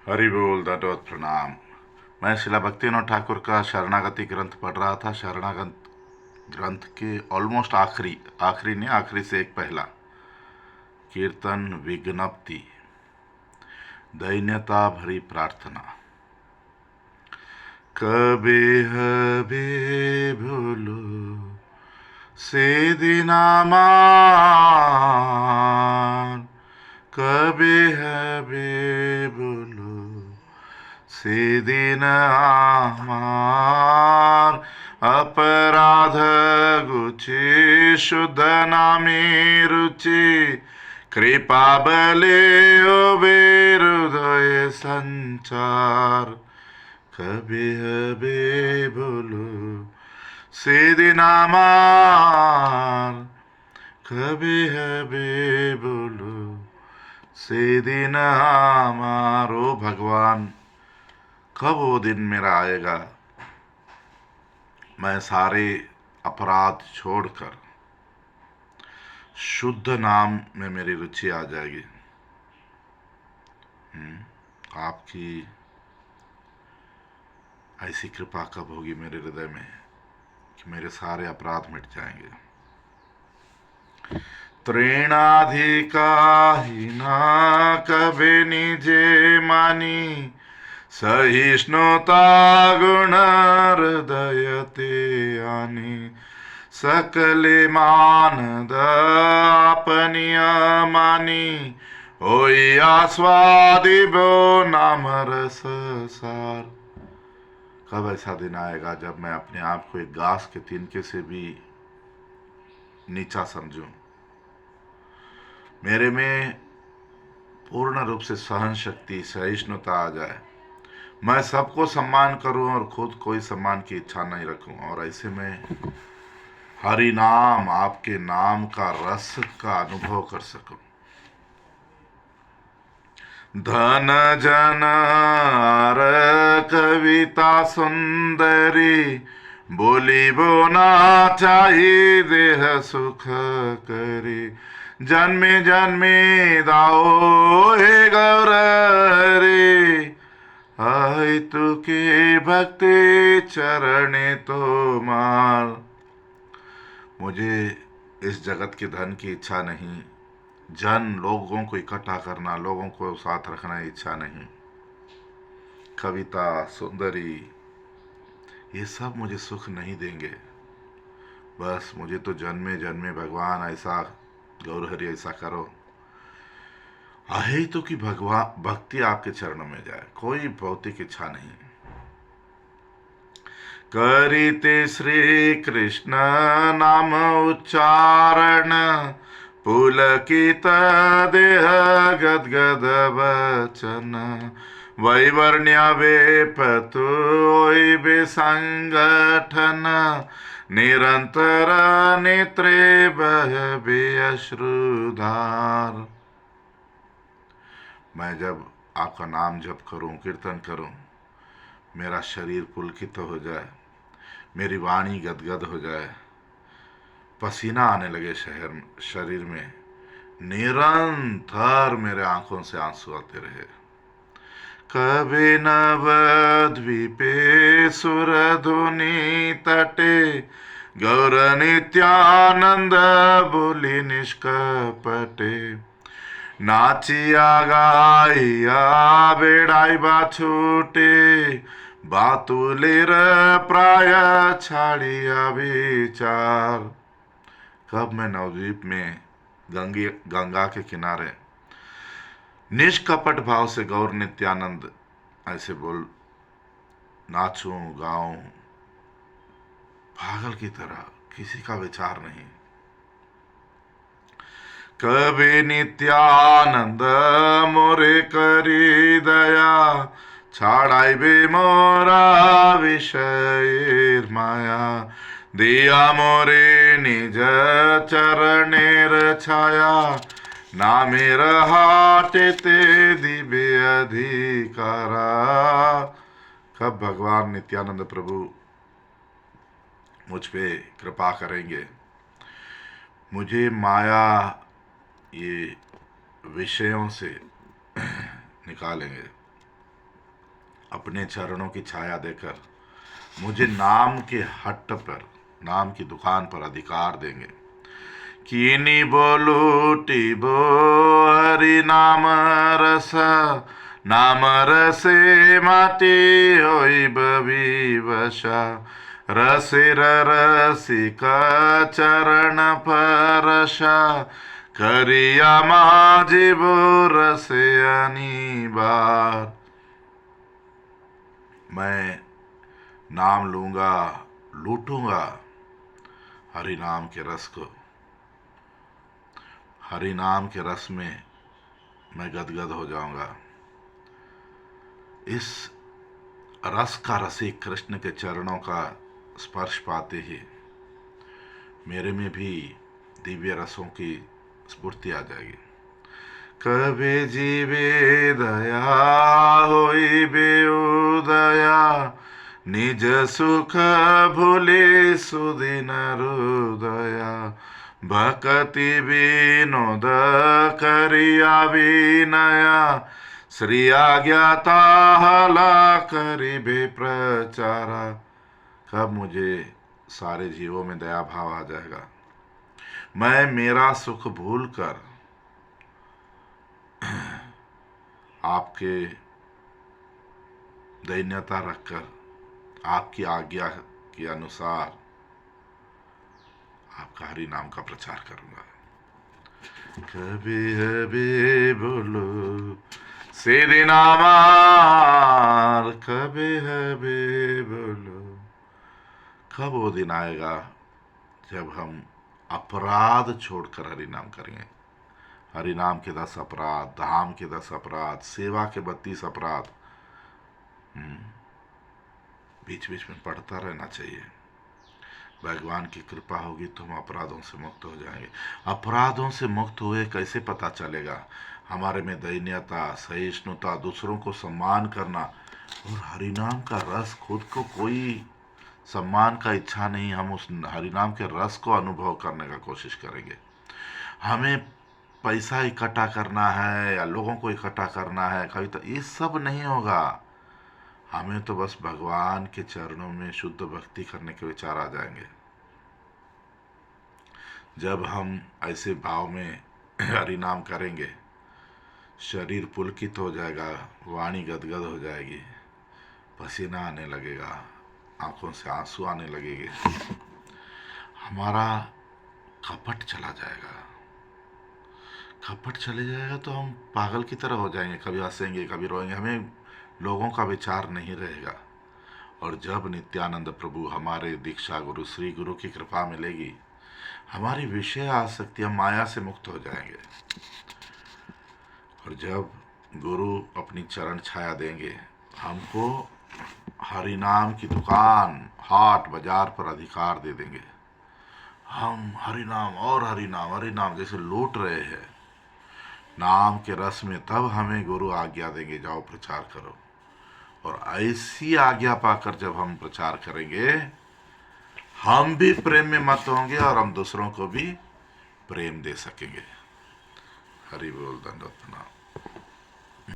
हरि बोल दंडवत प्रणाम। मैं शिला भक्तिविनोद ठाकुर का शरणागति ग्रंथ पढ़ रहा था। शरणागत ग्रंथ के ऑलमोस्ट आखिरी आखिरी ने आखिरी से एक पहला कीर्तन विज्ञप्ति, दैन्यता भरी प्रार्थना। कबे हबे भूलो से दिनामान, कबे हबे भूलो सेदिन आमार अपराध गुचे शुद्ध नामे रुचि कृपा बले ओबे हृदय संचार। कभी हबे बोलो सेदिन आमार, कभी हबे बोलो सेदिन आमार। ओ भगवान, कब वो दिन मेरा आएगा, मैं सारे अपराध छोड़कर शुद्ध नाम में मेरी रुचि आ जाएगी। आपकी ऐसी कृपा कब होगी मेरे हृदय में कि मेरे सारे अपराध मिट जाएंगे। तृणाधिकाहीना कबे निजे मानी, सहिष्णुता गुण हृदयते आनी। सकले मानद अपनिय मानी, होई आस्वादी बो नाम रस सार। कब ऐसा दिन आएगा जब मैं अपने आप को एक घास के तिनके से भी नीचा समझूं, मेरे में पूर्ण रूप से सहन शक्ति सहिष्णुता आ जाए, मैं सबको सम्मान करूं और खुद कोई सम्मान की इच्छा नहीं रखूं, और ऐसे में हरि नाम, आपके नाम का रस का अनुभव कर सकूं। धन जन अर कविता सुंदरी, बोली बोना चाहिए देह सुख करी। जन्मे जन्मे दाओ हे गौर रे, आई तू के भक्ति चरणे तो मार। मुझे इस जगत के धन की इच्छा नहीं, जन लोगों को इकट्ठा करना, लोगों को साथ रखना इच्छा नहीं। कविता सुंदरी ये सब मुझे सुख नहीं देंगे। बस मुझे तो जन्मे जन्मे भगवान ऐसा, गौरहरि ऐसा करो, आहे तो कि भगवान भक्ति आपके चरणों में जाए, कोई भौतिक इच्छा नहीं। करिते श्री कृष्ण नाम उच्चारण, पुलकित देह गदगद वचन। वैवर्ण्य वेपतु बे संगठन, निरंतर नेत्रे बहबे अश्रुधार। मैं जब आपका नाम जप करूं, कीर्तन करूं, मेरा शरीर पुलकित हो जाए, मेरी वाणी गदगद हो जाए, पसीना आने लगे शरीर में, निरंतर मेरे आंखों से आंसू आते रहे। कभी नवद्वीपे सुरधुनि तटे, गौर नित्यानंद बोली निष्कपटे। नाचिया गाइया बेड़ाई बाछूटे, बातुलेर प्राय छाड़िया विचार। कब मैं नवद्वीप में गंगा के किनारे निष्कपट भाव से गौर नित्यानंद ऐसे बोल नाचूं गाऊं, पागल की तरह, किसी का विचार नहीं। कभी नित्यानंद मोरे करी दया, छाड़ाई बे मोरा विषय माया। दिया मोरे निज चरणेर छाया, नामेर हाटे ते दिबे अधिकारा। कब भगवान नित्यानंद प्रभु मुझ पे कृपा करेंगे, मुझे माया ये विषयों से निकालेंगे। अपने चरणों की छाया देकर मुझे नाम के हट पर, नाम की दुकान पर अधिकार देंगे। कीनी बोलू टिबो हरि नाम रस, नाम रसे माटी होइब विवशा, रसिर रसिका चरण परशा, करिया माझिबो रसे अनिबार। मैं नाम लूंगा, लूटूंगा हरि नाम के रस को। हरि नाम के रस में मैं गदगद हो जाऊंगा। इस रस का रसिक कृष्ण के चरणों का स्पर्श पाते ही मेरे में भी दिव्य रसों की स्फूर्ति आ जाएगी। कभी जीवे दया होई बेउदया, निज सुख भूले सुदिन हृदया, भक्ति विनोद करिया विनया, श्री आज्ञाता हला करिबे प्रचारा। कब मुझे सारे जीवों में दया भाव आ जाएगा, मैं मेरा सुख भूल कर आपके दैन्यता रखकर आपकी आज्ञा के अनुसार आपका हरि नाम का प्रचार करूंगा। कभी हबे बोलो सीधी नामार, कभी हबे बोलो। कब वो दिन आएगा जब हम अपराध छोड़कर हरि नाम करेंगे। हरि नाम के 10 अपराध, धाम के 10 अपराध, सेवा के 32 अपराध बीच बीच में पढ़ता रहना चाहिए। भगवान की कृपा होगी तो हम अपराधों से मुक्त हो जाएंगे। अपराधों से मुक्त हुए कैसे पता चलेगा? हमारे में दयनीयता, सहिष्णुता, दूसरों को सम्मान करना और हरिनाम का रस। खुद को कोई सम्मान का इच्छा नहीं, हम उस हरिनाम के रस को अनुभव करने का कोशिश करेंगे। हमें पैसा इकट्ठा करना है या लोगों को इकट्ठा करना है कभी, तो ये सब नहीं होगा। हमें तो बस भगवान के चरणों में शुद्ध भक्ति करने के विचार आ जाएंगे। जब हम ऐसे भाव में हरिनाम करेंगे, शरीर पुलकित हो जाएगा, वाणी गदगद हो जाएगी, पसीना आने लगेगा, आंखों से आंसू आने लगेंगे, हमारा कपट चला जाएगा। कपट चले जाएगा तो हम पागल की तरह हो जाएंगे, कभी हंसेंगे कभी रोएंगे, हमें लोगों का विचार नहीं रहेगा। और जब नित्यानंद प्रभु हमारे दीक्षा गुरु श्री गुरु की कृपा मिलेगी, हमारी विषय आसक्ति, हम माया से मुक्त हो जाएंगे। और जब गुरु अपनी चरण छाया देंगे, हमको हरिनाम की दुकान, हाट बाजार पर अधिकार दे देंगे। हम हरिनाम और हरिनाम हरिनाम जैसे लूट रहे हैं नाम के रस में, तब हमें गुरु आज्ञा देंगे, जाओ प्रचार करो। और ऐसी आज्ञा पाकर जब हम प्रचार करेंगे, हम भी प्रेम में मत होंगे और हम दूसरों को भी प्रेम दे सकेंगे। हरि बोल, दंडवत प्रणाम।